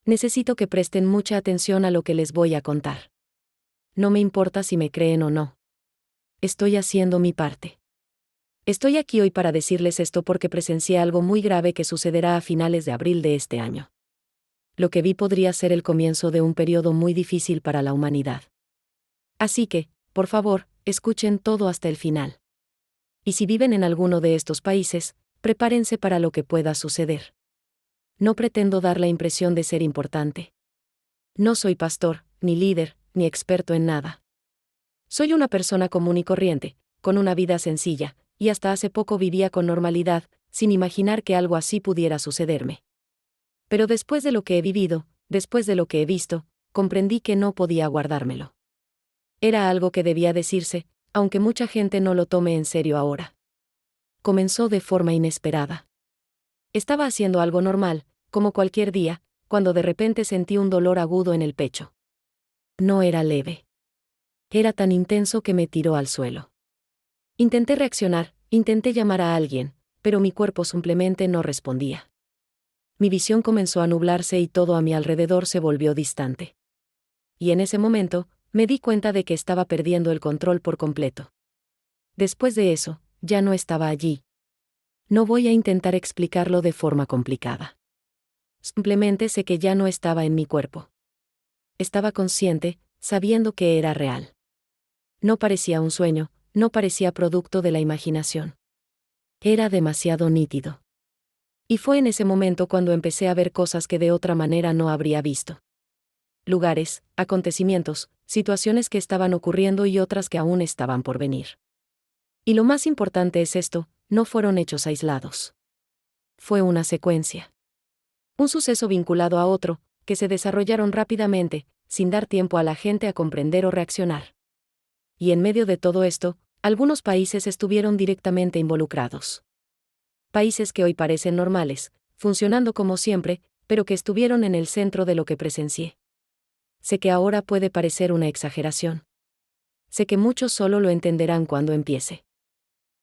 Necesito que presten mucha atención a lo que les voy a contar. No me importa si me creen o no. Estoy haciendo mi parte. Estoy aquí hoy para decirles esto porque presencié algo muy grave que sucederá a finales de abril de este año. Lo que vi podría ser el comienzo de un periodo muy difícil para la humanidad. Así que, por favor, escuchen todo hasta el final. Y si viven en alguno de estos países, prepárense para lo que pueda suceder. No pretendo dar la impresión de ser importante. No soy pastor, ni líder, ni experto en nada. Soy una persona común y corriente, con una vida sencilla, y hasta hace poco vivía con normalidad, sin imaginar que algo así pudiera sucederme. Pero después de lo que he vivido, después de lo que he visto, comprendí que no podía guardármelo. Era algo que debía decirse, aunque mucha gente no lo tome en serio ahora. Comenzó de forma inesperada. Estaba haciendo algo normal, como cualquier día, cuando de repente sentí un dolor agudo en el pecho. No era leve. Era tan intenso que me tiró al suelo. Intenté reaccionar, intenté llamar a alguien, pero mi cuerpo simplemente no respondía. Mi visión comenzó a nublarse y todo a mi alrededor se volvió distante. Y en ese momento, me di cuenta de que estaba perdiendo el control por completo. Después de eso, ya no estaba allí. No voy a intentar explicarlo de forma complicada. Simplemente sé que ya no estaba en mi cuerpo. Estaba consciente, sabiendo que era real. No parecía un sueño, no parecía producto de la imaginación. Era demasiado nítido. Y fue en ese momento cuando empecé a ver cosas que de otra manera no habría visto. Lugares, acontecimientos, situaciones que estaban ocurriendo y otras que aún estaban por venir. Y lo más importante es esto, no fueron hechos aislados. Fue una secuencia. Un suceso vinculado a otro, que se desarrollaron rápidamente, sin dar tiempo a la gente a comprender o reaccionar. Y en medio de todo esto, algunos países estuvieron directamente involucrados. Países que hoy parecen normales, funcionando como siempre, pero que estuvieron en el centro de lo que presencié. Sé que ahora puede parecer una exageración. Sé que muchos solo lo entenderán cuando empiece.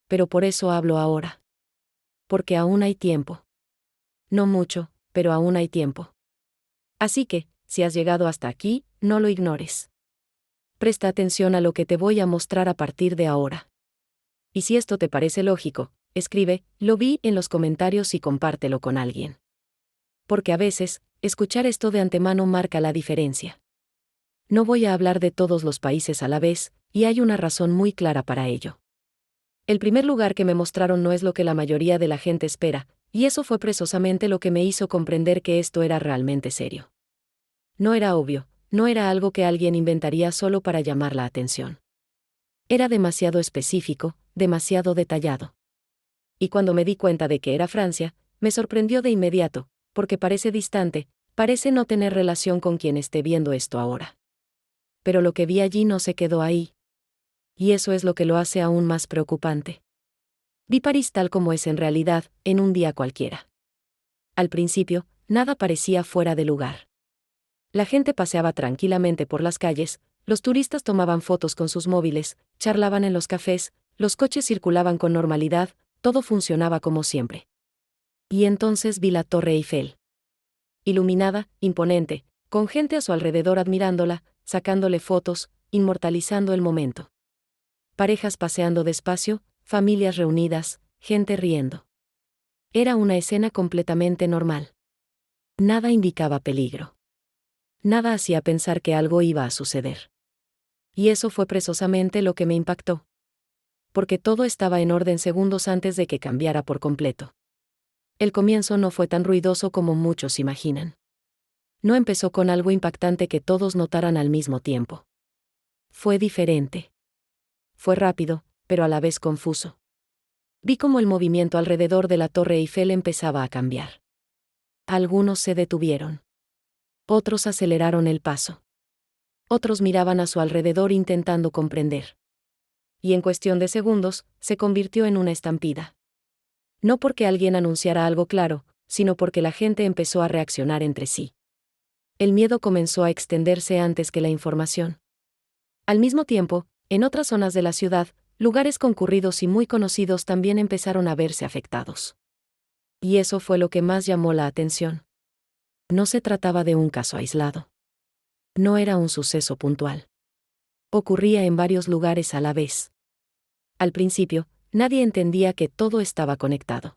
Pero por eso hablo ahora. Porque aún hay tiempo. No mucho, pero aún hay tiempo. Así que, si has llegado hasta aquí, no lo ignores. Presta atención a lo que te voy a mostrar a partir de ahora. Y si esto te parece lógico, escribe, lo vi en los comentarios y compártelo con alguien. Porque a veces, escuchar esto de antemano marca la diferencia. No voy a hablar de todos los países a la vez, y hay una razón muy clara para ello. El primer lugar que me mostraron no es lo que la mayoría de la gente espera, y eso fue precisamente lo que me hizo comprender que esto era realmente serio. No era obvio, no era algo que alguien inventaría solo para llamar la atención. Era demasiado específico, demasiado detallado. Y cuando me di cuenta de que era Francia, me sorprendió de inmediato, porque parece distante, parece no tener relación con quien esté viendo esto ahora. Pero lo que vi allí no se quedó ahí. Y eso es lo que lo hace aún más preocupante. Vi París tal como es en realidad, en un día cualquiera. Al principio, nada parecía fuera de lugar. La gente paseaba tranquilamente por las calles, los turistas tomaban fotos con sus móviles, charlaban en los cafés, los coches circulaban con normalidad, todo funcionaba como siempre. Y entonces vi la Torre Eiffel. Iluminada, imponente, con gente a su alrededor admirándola, sacándole fotos, inmortalizando el momento. Parejas paseando despacio, familias reunidas, gente riendo. Era una escena completamente normal. Nada indicaba peligro. Nada hacía pensar que algo iba a suceder. Y eso fue precisamente lo que me impactó. Porque todo estaba en orden segundos antes de que cambiara por completo. El comienzo no fue tan ruidoso como muchos imaginan. No empezó con algo impactante que todos notaran al mismo tiempo. Fue diferente. Fue rápido, pero a la vez confuso. Vi cómo el movimiento alrededor de la Torre Eiffel empezaba a cambiar. Algunos se detuvieron. Otros aceleraron el paso. Otros miraban a su alrededor intentando comprender. Y en cuestión de segundos, se convirtió en una estampida. No porque alguien anunciara algo claro, sino porque la gente empezó a reaccionar entre sí. El miedo comenzó a extenderse antes que la información. Al mismo tiempo, en otras zonas de la ciudad, lugares concurridos y muy conocidos también empezaron a verse afectados. Y eso fue lo que más llamó la atención. No se trataba de un caso aislado. No era un suceso puntual. Ocurría en varios lugares a la vez. Al principio, nadie entendía que todo estaba conectado.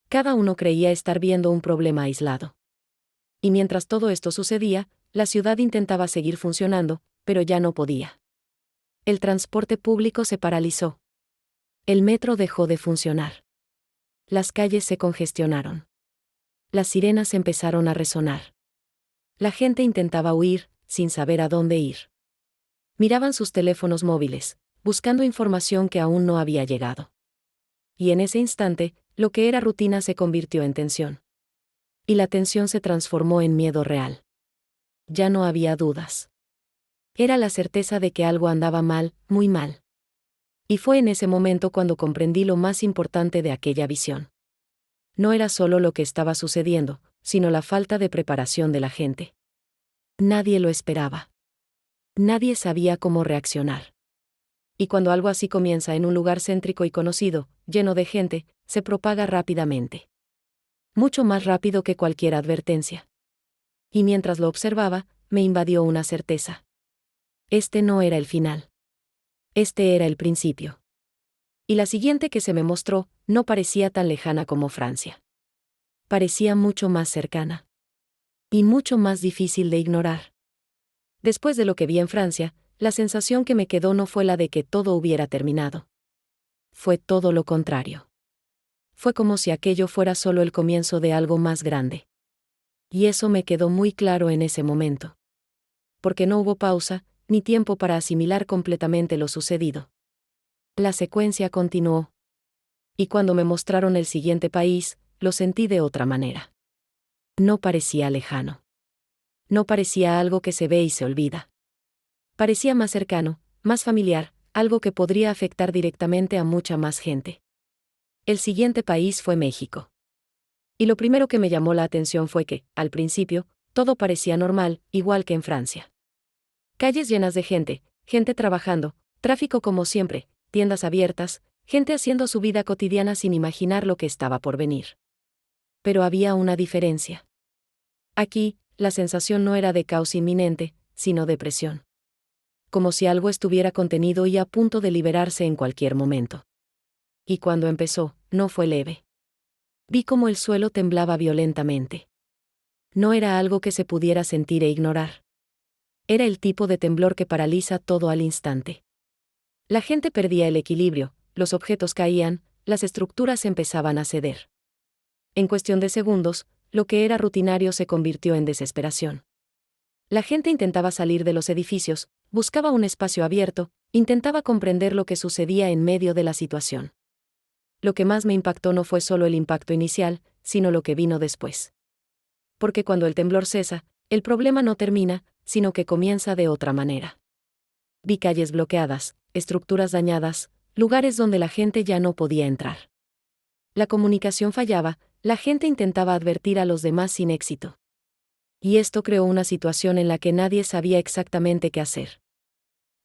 Cada uno creía estar viendo un problema aislado. Y mientras todo esto sucedía, la ciudad intentaba seguir funcionando, pero ya no podía. El transporte público se paralizó. El metro dejó de funcionar. Las calles se congestionaron. Las sirenas empezaron a resonar. La gente intentaba huir, sin saber a dónde ir. Miraban sus teléfonos móviles, buscando información que aún no había llegado. Y en ese instante, lo que era rutina se convirtió en tensión. Y la tensión se transformó en miedo real. Ya no había dudas. Era la certeza de que algo andaba mal, muy mal. Y fue en ese momento cuando comprendí lo más importante de aquella visión. No era solo lo que estaba sucediendo, sino la falta de preparación de la gente. Nadie lo esperaba. Nadie sabía cómo reaccionar. Y cuando algo así comienza en un lugar céntrico y conocido, lleno de gente, se propaga rápidamente. Mucho más rápido que cualquier advertencia. Y mientras lo observaba, me invadió una certeza. Este no era el final. Este era el principio. Y la siguiente que se me mostró, no parecía tan lejana como Francia. Parecía mucho más cercana. Y mucho más difícil de ignorar. Después de lo que vi en Francia, la sensación que me quedó no fue la de que todo hubiera terminado. Fue todo lo contrario. Fue como si aquello fuera solo el comienzo de algo más grande. Y eso me quedó muy claro en ese momento. Porque no hubo pausa, ni tiempo para asimilar completamente lo sucedido. La secuencia continuó. Y cuando me mostraron el siguiente país, lo sentí de otra manera. No parecía lejano. No parecía algo que se ve y se olvida. Parecía más cercano, más familiar, algo que podría afectar directamente a mucha más gente. El siguiente país fue México. Y lo primero que me llamó la atención fue que, al principio, todo parecía normal, igual que en Francia. Calles llenas de gente, gente trabajando, tráfico como siempre, tiendas abiertas, gente haciendo su vida cotidiana sin imaginar lo que estaba por venir. Pero había una diferencia. Aquí, la sensación no era de caos inminente, sino de presión. Como si algo estuviera contenido y a punto de liberarse en cualquier momento. Y cuando empezó, no fue leve. Vi cómo el suelo temblaba violentamente. No era algo que se pudiera sentir e ignorar. Era el tipo de temblor que paraliza todo al instante. La gente perdía el equilibrio, los objetos caían, las estructuras empezaban a ceder. En cuestión de segundos, lo que era rutinario se convirtió en desesperación. La gente intentaba salir de los edificios, buscaba un espacio abierto, intentaba comprender lo que sucedía en medio de la situación. Lo que más me impactó no fue solo el impacto inicial, sino lo que vino después. Porque cuando el temblor cesa, el problema no termina, sino que comienza de otra manera. Vi calles bloqueadas, estructuras dañadas, lugares donde la gente ya no podía entrar. La comunicación fallaba, la gente intentaba advertir a los demás sin éxito. Y esto creó una situación en la que nadie sabía exactamente qué hacer.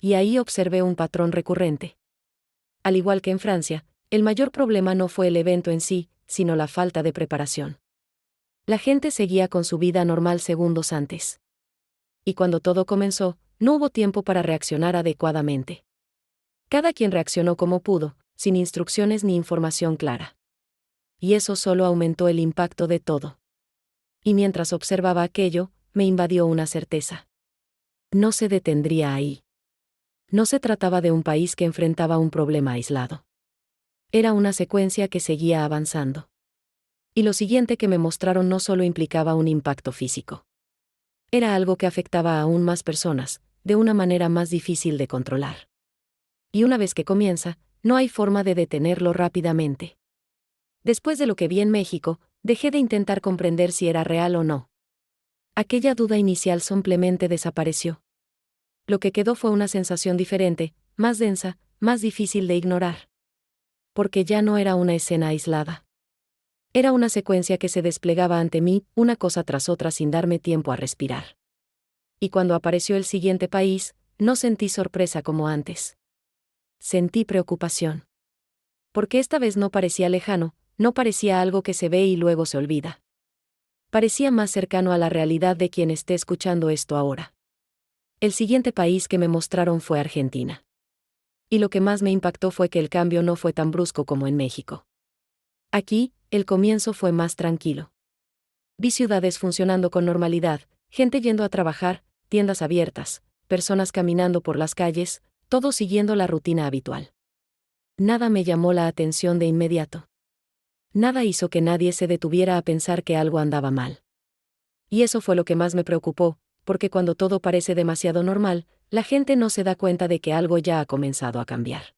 Y ahí observé un patrón recurrente. Al igual que en Francia, el mayor problema no fue el evento en sí, sino la falta de preparación. La gente seguía con su vida normal segundos antes. Y cuando todo comenzó, no hubo tiempo para reaccionar adecuadamente. Cada quien reaccionó como pudo, sin instrucciones ni información clara. Y eso solo aumentó el impacto de todo. Y mientras observaba aquello, me invadió una certeza. No se detendría ahí. No se trataba de un país que enfrentaba un problema aislado. Era una secuencia que seguía avanzando. Y lo siguiente que me mostraron no solo implicaba un impacto físico. Era algo que afectaba a aún más personas, de una manera más difícil de controlar. Y una vez que comienza, no hay forma de detenerlo rápidamente. Después de lo que vi en México, dejé de intentar comprender si era real o no. Aquella duda inicial simplemente desapareció. Lo que quedó fue una sensación diferente, más densa, más difícil de ignorar. Porque ya no era una escena aislada. Era una secuencia que se desplegaba ante mí, una cosa tras otra sin darme tiempo a respirar. Y cuando apareció el siguiente país, no sentí sorpresa como antes. Sentí preocupación. Porque esta vez no parecía lejano, no parecía algo que se ve y luego se olvida. parecía más cercano a la realidad de quien esté escuchando esto ahora. El siguiente país que me mostraron fue Argentina. Y lo que más me impactó fue que el cambio no fue tan brusco como en México. Aquí, el comienzo fue más tranquilo. Vi ciudades funcionando con normalidad, gente yendo a trabajar, tiendas abiertas, personas caminando por las calles, todo siguiendo la rutina habitual. Nada me llamó la atención de inmediato. Nada hizo que nadie se detuviera a pensar que algo andaba mal. Y eso fue lo que más me preocupó, porque cuando todo parece demasiado normal, la gente no se da cuenta de que algo ya ha comenzado a cambiar.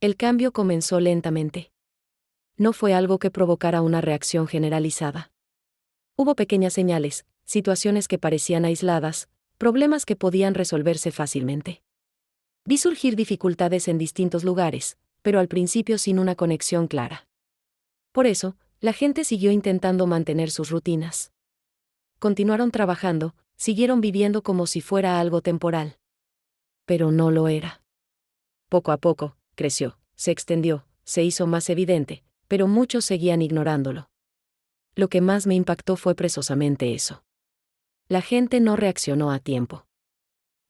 El cambio comenzó lentamente. No fue algo que provocara una reacción generalizada. Hubo pequeñas señales, situaciones que parecían aisladas, problemas que podían resolverse fácilmente. Vi surgir dificultades en distintos lugares, pero al principio sin una conexión clara. Por eso, la gente siguió intentando mantener sus rutinas. Continuaron trabajando, siguieron viviendo como si fuera algo temporal. Pero no lo era. Poco a poco, creció, se extendió, se hizo más evidente, pero muchos seguían ignorándolo. Lo que más me impactó fue precisamente eso. La gente no reaccionó a tiempo.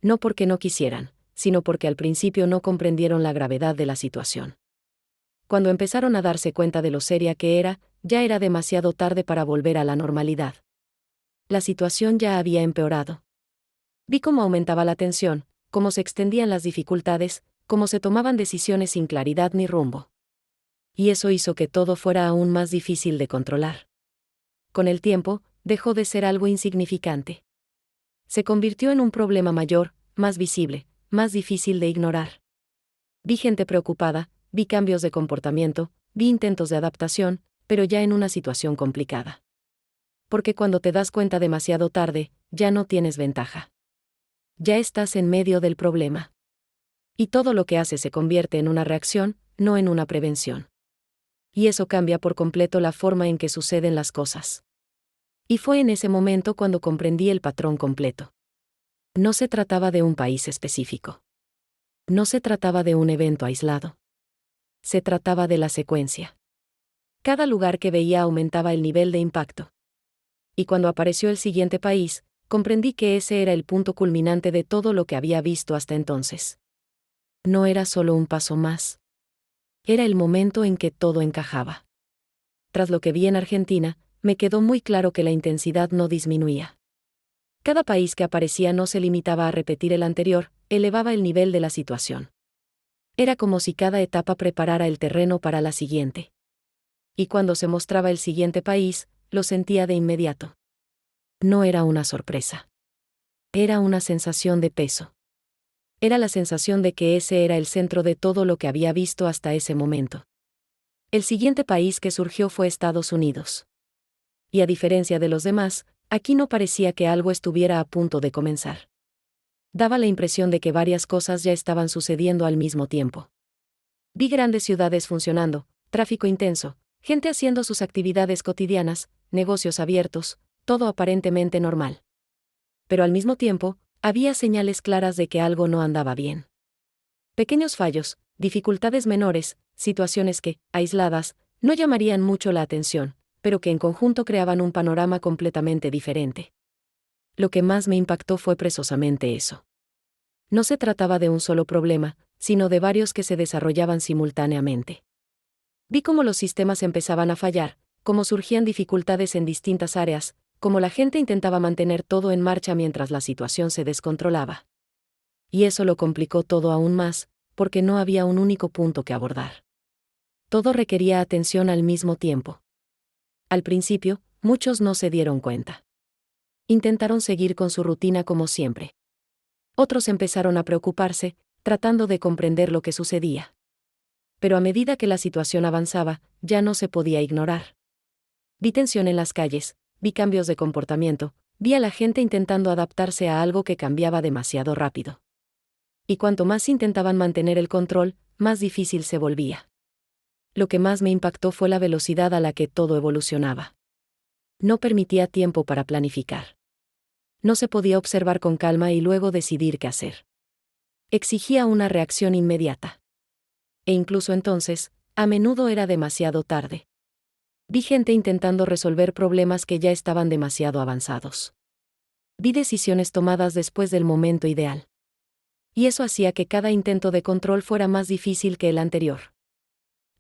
No porque no quisieran, sino porque al principio no comprendieron la gravedad de la situación. Cuando empezaron a darse cuenta de lo seria que era, ya era demasiado tarde para volver a la normalidad. La situación ya había empeorado. Vi cómo aumentaba la tensión, cómo se extendían las dificultades, cómo se tomaban decisiones sin claridad ni rumbo. Y eso hizo que todo fuera aún más difícil de controlar. Con el tiempo, dejó de ser algo insignificante. Se convirtió en un problema mayor, más visible, más difícil de ignorar. Vi gente preocupada, vi cambios de comportamiento, vi intentos de adaptación, pero ya en una situación complicada. Porque cuando te das cuenta demasiado tarde, ya no tienes ventaja. Ya estás en medio del problema. Y todo lo que haces se convierte en una reacción, no en una prevención. Y eso cambia por completo la forma en que suceden las cosas. Y fue en ese momento cuando comprendí el patrón completo. No se trataba de un país específico. No se trataba de un evento aislado. Se trataba de la secuencia. Cada lugar que veía aumentaba el nivel de impacto. Y cuando apareció el siguiente país, comprendí que ese era el punto culminante de todo lo que había visto hasta entonces. No era solo un paso más. Era el momento en que todo encajaba. Tras lo que vi en Argentina, me quedó muy claro que la intensidad no disminuía. Cada país que aparecía no se limitaba a repetir el anterior, elevaba el nivel de la situación. Era como si cada etapa preparara el terreno para la siguiente. Y cuando se mostraba el siguiente país, lo sentía de inmediato. No era una sorpresa. Era una sensación de peso. Era la sensación de que ese era el centro de todo lo que había visto hasta ese momento. El siguiente país que surgió fue Estados Unidos. Y a diferencia de los demás, aquí no parecía que algo estuviera a punto de comenzar. Daba la impresión de que varias cosas ya estaban sucediendo al mismo tiempo. Vi grandes ciudades funcionando, tráfico intenso, gente haciendo sus actividades cotidianas, negocios abiertos, todo aparentemente normal. Pero al mismo tiempo, había señales claras de que algo no andaba bien. Pequeños fallos, dificultades menores, situaciones que, aisladas, no llamarían mucho la atención, pero que en conjunto creaban un panorama completamente diferente. Lo que más me impactó fue precisamente eso. No se trataba de un solo problema, sino de varios que se desarrollaban simultáneamente. Vi cómo los sistemas empezaban a fallar, cómo surgían dificultades en distintas áreas, cómo la gente intentaba mantener todo en marcha mientras la situación se descontrolaba. Y eso lo complicó todo aún más, porque no había un único punto que abordar. Todo requería atención al mismo tiempo. Al principio, muchos no se dieron cuenta. Intentaron seguir con su rutina como siempre. Otros empezaron a preocuparse, tratando de comprender lo que sucedía. Pero a medida que la situación avanzaba, ya no se podía ignorar. Vi tensión en las calles, vi cambios de comportamiento, vi a la gente intentando adaptarse a algo que cambiaba demasiado rápido. Y cuanto más intentaban mantener el control, más difícil se volvía. Lo que más me impactó fue la velocidad a la que todo evolucionaba. No permitía tiempo para planificar. No se podía observar con calma y luego decidir qué hacer. Exigía una reacción inmediata. E incluso entonces, a menudo era demasiado tarde. Vi gente intentando resolver problemas que ya estaban demasiado avanzados. Vi decisiones tomadas después del momento ideal. Y eso hacía que cada intento de control fuera más difícil que el anterior.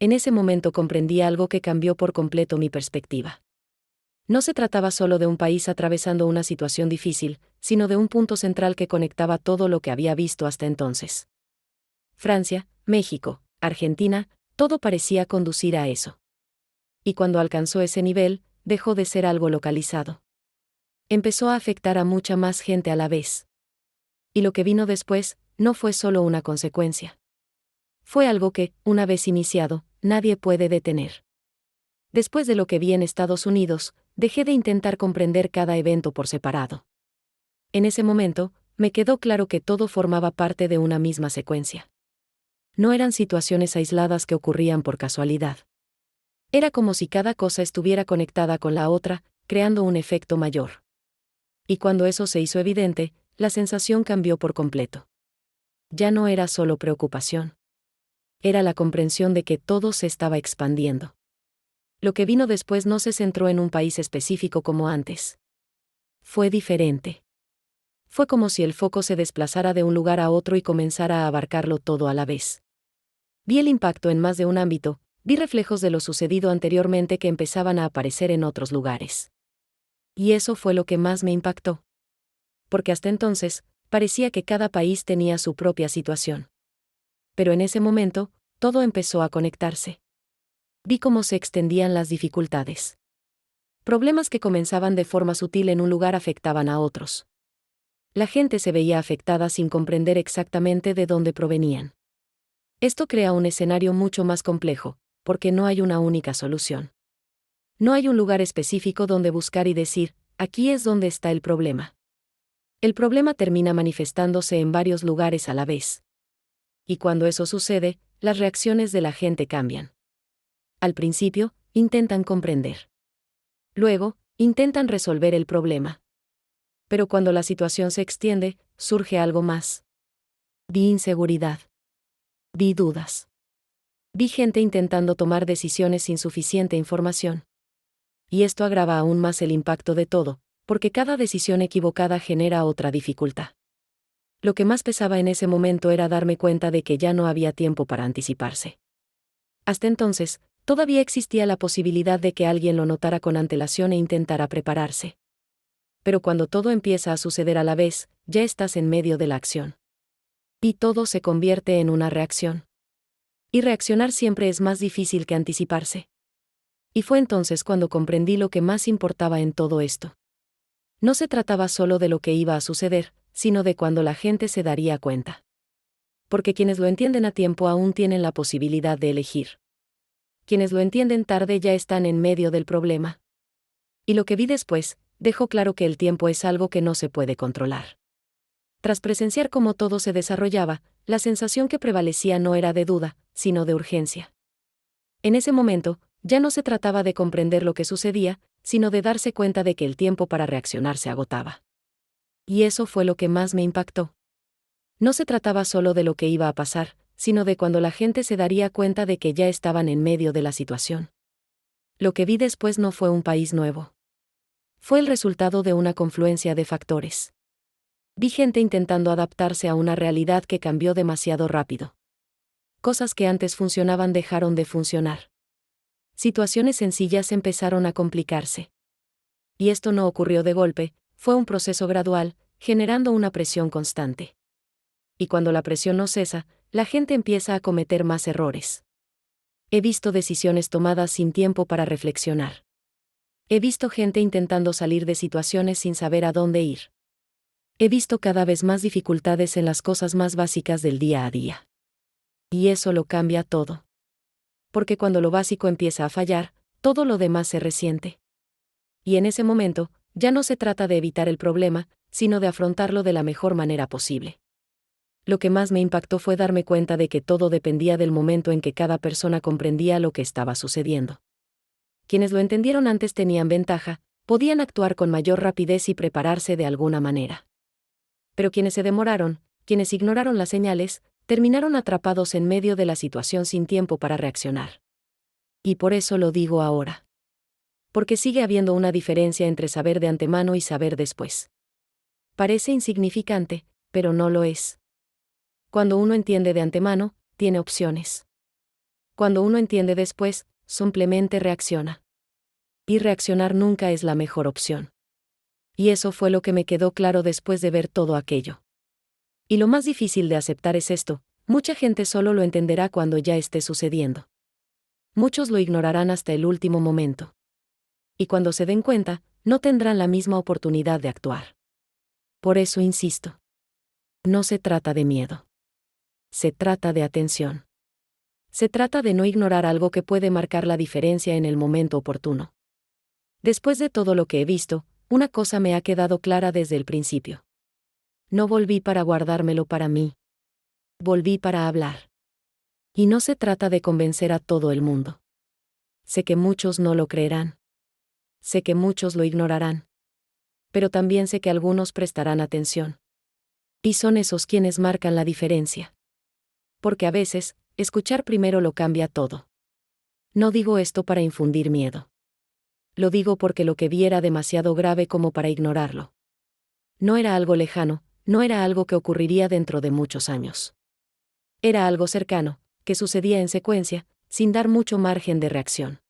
En ese momento comprendí algo que cambió por completo mi perspectiva. No se trataba solo de un país atravesando una situación difícil, sino de un punto central que conectaba todo lo que había visto hasta entonces. Francia, México, Argentina, todo parecía conducir a eso. Y cuando alcanzó ese nivel, dejó de ser algo localizado. Empezó a afectar a mucha más gente a la vez. Y lo que vino después, no fue solo una consecuencia. Fue algo que, una vez iniciado, nadie puede detener. Después de lo que vi en Estados Unidos, dejé de intentar comprender cada evento por separado. En ese momento, me quedó claro que todo formaba parte de una misma secuencia. No eran situaciones aisladas que ocurrían por casualidad. Era como si cada cosa estuviera conectada con la otra, creando un efecto mayor. Y cuando eso se hizo evidente, la sensación cambió por completo. Ya no era solo preocupación. Era la comprensión de que todo se estaba expandiendo. Lo que vino después no se centró en un país específico como antes. Fue diferente. Fue como si el foco se desplazara de un lugar a otro y comenzara a abarcarlo todo a la vez. Vi el impacto en más de un ámbito, vi reflejos de lo sucedido anteriormente que empezaban a aparecer en otros lugares. Y eso fue lo que más me impactó. Porque hasta entonces, parecía que cada país tenía su propia situación. Pero en ese momento, todo empezó a conectarse. Vi cómo se extendían las dificultades. Problemas que comenzaban de forma sutil en un lugar afectaban a otros. La gente se veía afectada sin comprender exactamente de dónde provenían. Esto crea un escenario mucho más complejo, porque no hay una única solución. No hay un lugar específico donde buscar y decir, aquí es donde está el problema. El problema termina manifestándose en varios lugares a la vez. Y cuando eso sucede, las reacciones de la gente cambian. Al principio, intentan comprender. Luego, intentan resolver el problema. Pero cuando la situación se extiende, surge algo más. Vi inseguridad. Vi dudas. Vi gente intentando tomar decisiones sin suficiente información. Y esto agrava aún más el impacto de todo, porque cada decisión equivocada genera otra dificultad. Lo que más pesaba en ese momento era darme cuenta de que ya no había tiempo para anticiparse. Hasta entonces, todavía existía la posibilidad de que alguien lo notara con antelación e intentara prepararse. Pero cuando todo empieza a suceder a la vez, ya estás en medio de la acción. Y todo se convierte en una reacción. Y reaccionar siempre es más difícil que anticiparse. Y fue entonces cuando comprendí lo que más importaba en todo esto. No se trataba solo de lo que iba a suceder, sino de cuando la gente se daría cuenta. Porque quienes lo entienden a tiempo aún tienen la posibilidad de elegir. Quienes lo entienden tarde ya están en medio del problema. Y lo que vi después, dejó claro que el tiempo es algo que no se puede controlar. Tras presenciar cómo todo se desarrollaba, la sensación que prevalecía no era de duda, sino de urgencia. En ese momento, ya no se trataba de comprender lo que sucedía, sino de darse cuenta de que el tiempo para reaccionar se agotaba. Y eso fue lo que más me impactó. No se trataba solo de lo que iba a pasar, sino de cuando la gente se daría cuenta de que ya estaban en medio de la situación. Lo que vi después no fue un país nuevo. Fue el resultado de una confluencia de factores. Vi gente intentando adaptarse a una realidad que cambió demasiado rápido. Cosas que antes funcionaban dejaron de funcionar. Situaciones sencillas empezaron a complicarse. Y esto no ocurrió de golpe, fue un proceso gradual, generando una presión constante. Y cuando la presión no cesa, la gente empieza a cometer más errores. He visto decisiones tomadas sin tiempo para reflexionar. He visto gente intentando salir de situaciones sin saber a dónde ir. He visto cada vez más dificultades en las cosas más básicas del día a día. Y eso lo cambia todo. Porque cuando lo básico empieza a fallar, todo lo demás se resiente. Y en ese momento, ya no se trata de evitar el problema, sino de afrontarlo de la mejor manera posible. Lo que más me impactó fue darme cuenta de que todo dependía del momento en que cada persona comprendía lo que estaba sucediendo. Quienes lo entendieron antes tenían ventaja, podían actuar con mayor rapidez y prepararse de alguna manera. Pero quienes se demoraron, quienes ignoraron las señales, terminaron atrapados en medio de la situación sin tiempo para reaccionar. Y por eso lo digo ahora. Porque sigue habiendo una diferencia entre saber de antemano y saber después. Parece insignificante, pero no lo es. Cuando uno entiende de antemano, tiene opciones. Cuando uno entiende después, simplemente reacciona. Y reaccionar nunca es la mejor opción. Y eso fue lo que me quedó claro después de ver todo aquello. Y lo más difícil de aceptar es esto: mucha gente solo lo entenderá cuando ya esté sucediendo. Muchos lo ignorarán hasta el último momento. Y cuando se den cuenta, no tendrán la misma oportunidad de actuar. Por eso insisto. No se trata de miedo. Se trata de atención. Se trata de no ignorar algo que puede marcar la diferencia en el momento oportuno. Después de todo lo que he visto, una cosa me ha quedado clara desde el principio. No volví para guardármelo para mí. Volví para hablar. Y no se trata de convencer a todo el mundo. Sé que muchos no lo creerán. Sé que muchos lo ignorarán. Pero también sé que algunos prestarán atención. Y son esos quienes marcan la diferencia. Porque a veces, escuchar primero lo cambia todo. No digo esto para infundir miedo. Lo digo porque lo que vi era demasiado grave como para ignorarlo. No era algo lejano, no era algo que ocurriría dentro de muchos años. Era algo cercano, que sucedía en secuencia, sin dar mucho margen de reacción.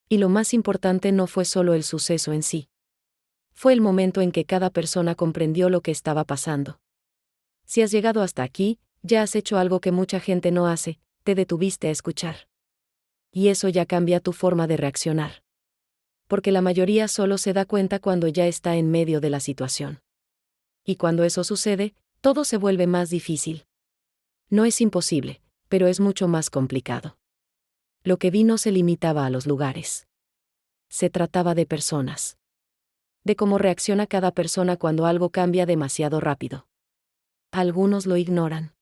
Y lo más importante no fue solo el suceso en sí. Fue el momento en que cada persona comprendió lo que estaba pasando. Si has llegado hasta aquí, ya has hecho algo que mucha gente no hace: te detuviste a escuchar. Y eso ya cambia tu forma de reaccionar. Porque la mayoría solo se da cuenta cuando ya está en medio de la situación. Y cuando eso sucede, todo se vuelve más difícil. No es imposible, pero es mucho más complicado. Lo que vi no se limitaba a los lugares. Se trataba de personas. De cómo reacciona cada persona cuando algo cambia demasiado rápido. Algunos lo ignoran.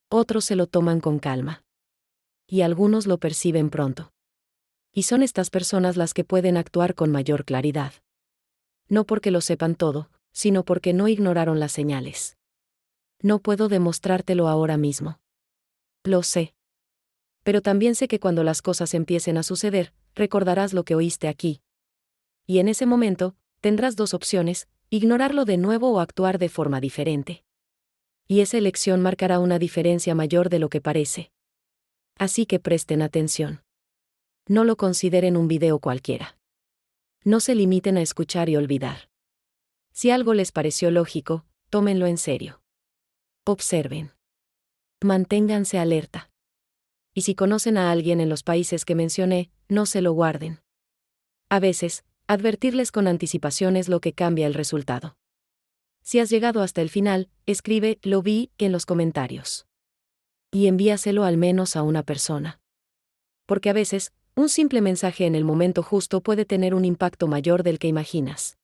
Otros se lo toman con calma. Y algunos lo perciben pronto. Y son estas personas las que pueden actuar con mayor claridad. No porque lo sepan todo, sino porque no ignoraron las señales. No puedo demostrártelo ahora mismo. Lo sé. Pero también sé que cuando las cosas empiecen a suceder, recordarás lo que oíste aquí. Y en ese momento, tendrás dos opciones: ignorarlo de nuevo o actuar de forma diferente. Y esa elección marcará una diferencia mayor de lo que parece. Así que presten atención. No lo consideren un video cualquiera. No se limiten a escuchar y olvidar. Si algo les pareció lógico, tómenlo en serio. Observen. Manténganse alerta. Y si conocen a alguien en los países que mencioné, no se lo guarden. A veces, advertirles con anticipación es lo que cambia el resultado. Si has llegado hasta el final, escribe "lo vi" en los comentarios. Y envíaselo al menos a una persona. Porque a veces, un simple mensaje en el momento justo puede tener un impacto mayor del que imaginas.